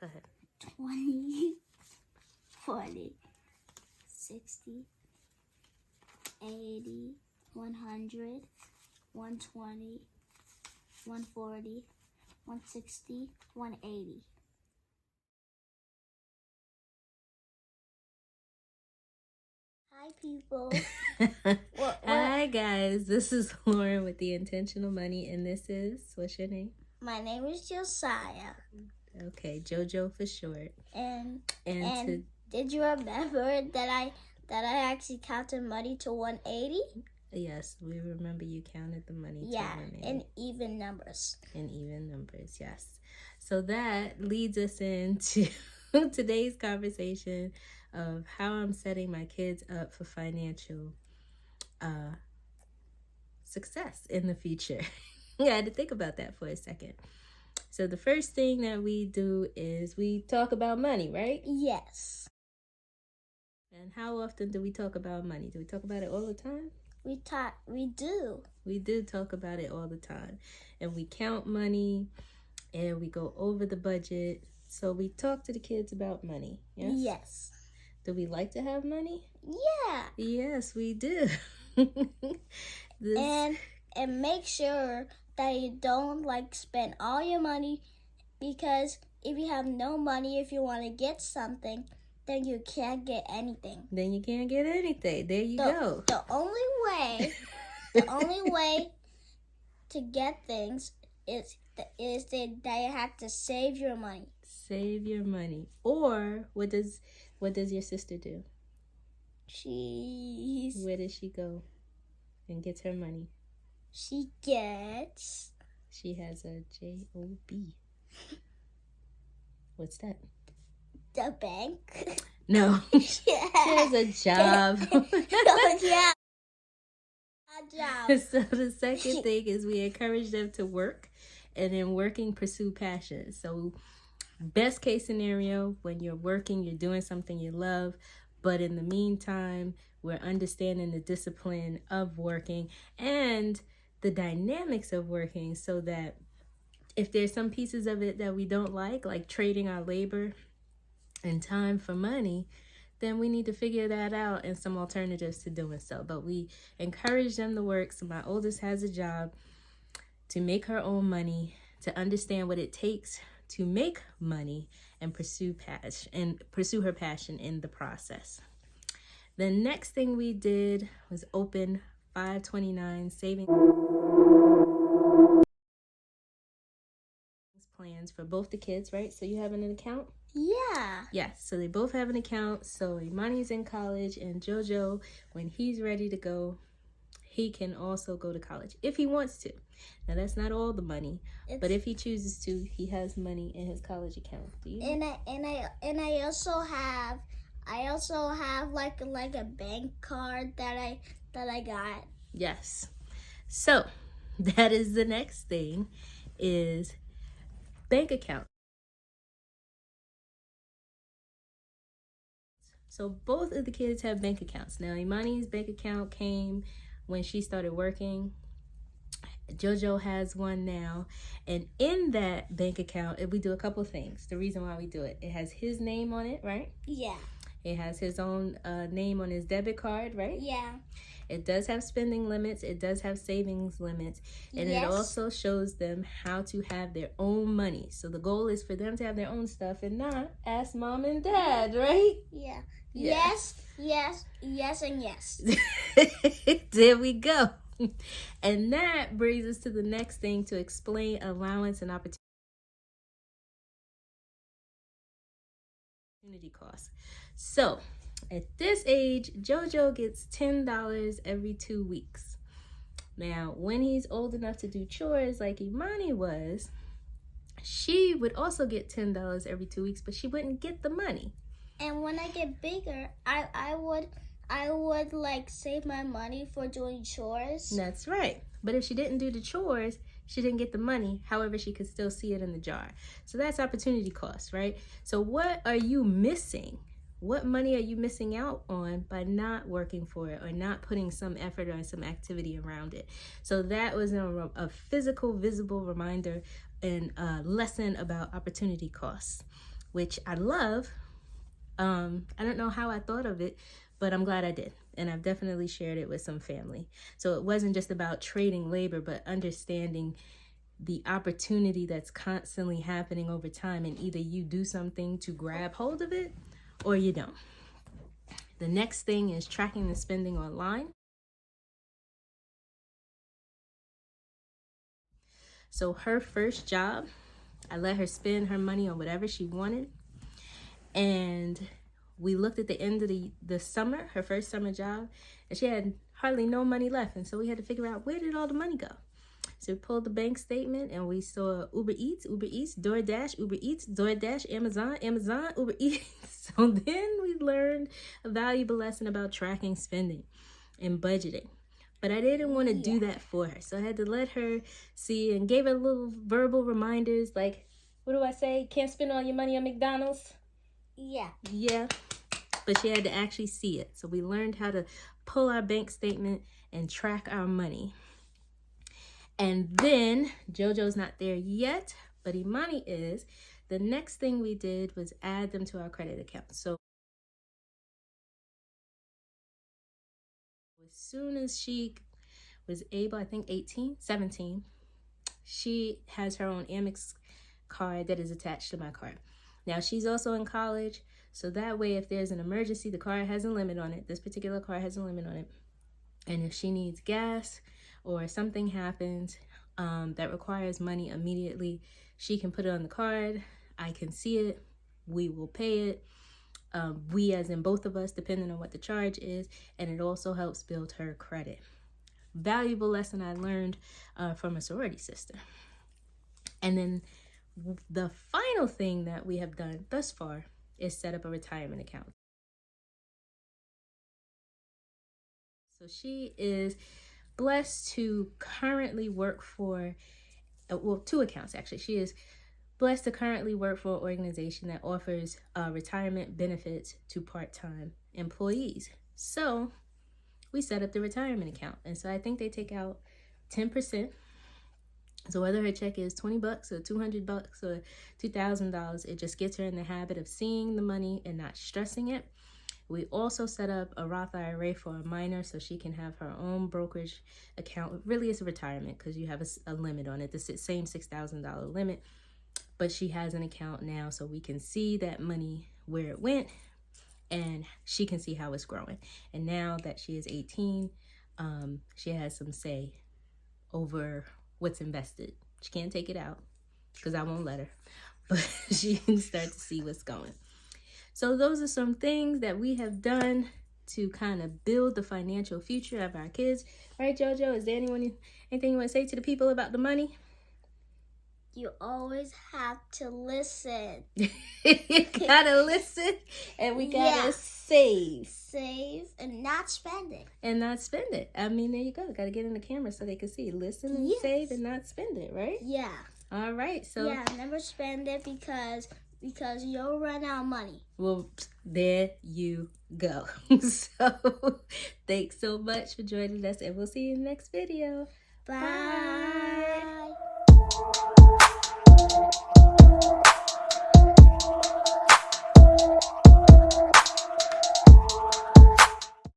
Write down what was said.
Go ahead. 20, 40, 60, 80, 100, 120, 140, 160, 180. Hi, people. Hi, guys. This is Lauren with the Intentional Money, and this is, what's your name? My name is Josiah. Okay, JoJo for short. And did you remember that I actually counted money to 180? Yes, we remember you counted the money to 180. In even numbers. In even numbers, yes. So that leads us into today's conversation of how I'm setting my kids up for financial success in the future. I had to think about that for a second. So the first thing that we do is we talk about money, right? Yes. And how often do we talk about money? Do we talk about it all the time? We do. We do talk about it all the time. And we count money and we go over the budget. So we talk to the kids about money. Yes? Yes. Do we like to have money? Yeah. Yes, we do. And make sure that you don't spend all your money, because if you have no money, if you want to get something, then you can't get anything. Then you can't get anything. There you go. The only way to get things is that you have to save your money. Save your money. Or what does your sister do? Where does she go and gets her money? She has a job. What's that? The bank. No. Yeah. She has a job. Yeah. A job. So the second thing is we encourage them to work, and in working, pursue passion. So best case scenario, when you're working, you're doing something you love, but in the meantime, we're understanding the discipline of working and the dynamics of working, so that if there's some pieces of it that we don't like trading our labor and time for money, then we need to figure that out and some alternatives to doing so. But we encourage them to work. So my oldest has a job to make her own money, to understand what it takes to make money and pursue her passion in the process. The next thing we did was open 529 savings plans for both the kids, right? So you have an account? Yeah. Yes, so they both have an account. So Imani's in college, and JoJo, when he's ready to go, he can also go to college if he wants to. Now that's not all the money, but if he chooses to, he has money in his college account. Do you? And I also have like a bank card that I got. Yes. So that is the next thing, is bank account. So both of the kids have bank accounts. Now Imani's bank account came when she started working. JoJo has one now, and in that bank account, we do a couple things. The reason why we do it has his name on it, right? Yeah. It has his own name on his debit card, right? Yeah. It does have spending limits. It does have savings limits. And It also shows them how to have their own money. So the goal is for them to have their own stuff and not ask mom and dad, right? Yeah. Yes, and yes. There we go. And that brings us to the next thing, to explain allowance and opportunity costs. So at this age, JoJo gets $10 every 2 weeks. Now, when he's old enough to do chores like Imani was, she would also get $10 every 2 weeks, but she wouldn't get the money. And when I get bigger, I would save my money for doing chores. That's right. But if she didn't do the chores, she didn't get the money. However, she could still see it in the jar. So that's opportunity cost, right? So what are you missing? What money are you missing out on by not working for it or not putting some effort or some activity around it? So that was a physical, visible reminder and a lesson about opportunity costs. which I love. I don't know how I thought of it, but I'm glad I did. And I've definitely shared it with some family. So it wasn't just about trading labor, but understanding the opportunity that's constantly happening over time. And either you do something to grab hold of it or you don't. The next thing is tracking the spending online. So her first job, I let her spend her money on whatever she wanted. And we looked at the end of the summer, her first summer job, and she had hardly no money left. And so we had to figure out, where did all the money go? So we pulled the bank statement and we saw Uber Eats, DoorDash, Uber Eats, DoorDash, Amazon, Uber Eats. So then we learned a valuable lesson about tracking spending and budgeting. But I didn't want to do that for her. So I had to let her see and gave her little verbal reminders like, what do I say? Can't spend all your money on McDonald's? Yeah. Yeah. But she had to actually see it. So we learned how to pull our bank statement and track our money. And then, JoJo's not there yet, but Imani is. The next thing we did was add them to our credit account. So as soon as she was able, I think 17, she has her own Amex card that is attached to my card. Now she's also in college, so that way if there's an emergency, the card has a limit on it. This particular card has a limit on it. And if she needs gas or something happens that requires money immediately, she can put it on the card. I can see it. We will pay it. We as in both of us, depending on what the charge is. And it also helps build her credit. Valuable lesson I learned from a sorority sister. And then the final thing that we have done thus far is set up a retirement account. So she is blessed to currently work for, well, 2 accounts actually. She is blessed to currently work for an organization that offers retirement benefits to part-time employees. So we set up the retirement account. And so I think they take out 10%. So whether her check is $20 or $200 or $2,000, it just gets her in the habit of seeing the money and not stressing it. We also set up a Roth IRA for a minor so she can have her own brokerage account. Really, it's a retirement because you have a limit on it, the same $6,000 limit. But she has an account now so we can see that money, where it went, and she can see how it's growing. And now that she is 18, she has some say over what's invested. She can't take it out because I won't let her, but she can start to see what's going. So those are some things that we have done to kind of build the financial future of our kids. Right, JoJo? Is there anything you want to say to the people about the money? You always have to listen. You gotta listen, and we gotta save. Save and not spend it. And not spend it. I mean, there you go. Gotta get in the camera so they can see. Listen and save and not spend it, right? Yeah. All right. So yeah, never spend it because you'll run out of money. Well, there you go. So thanks so much for joining us, and we'll see you in the next video. Bye.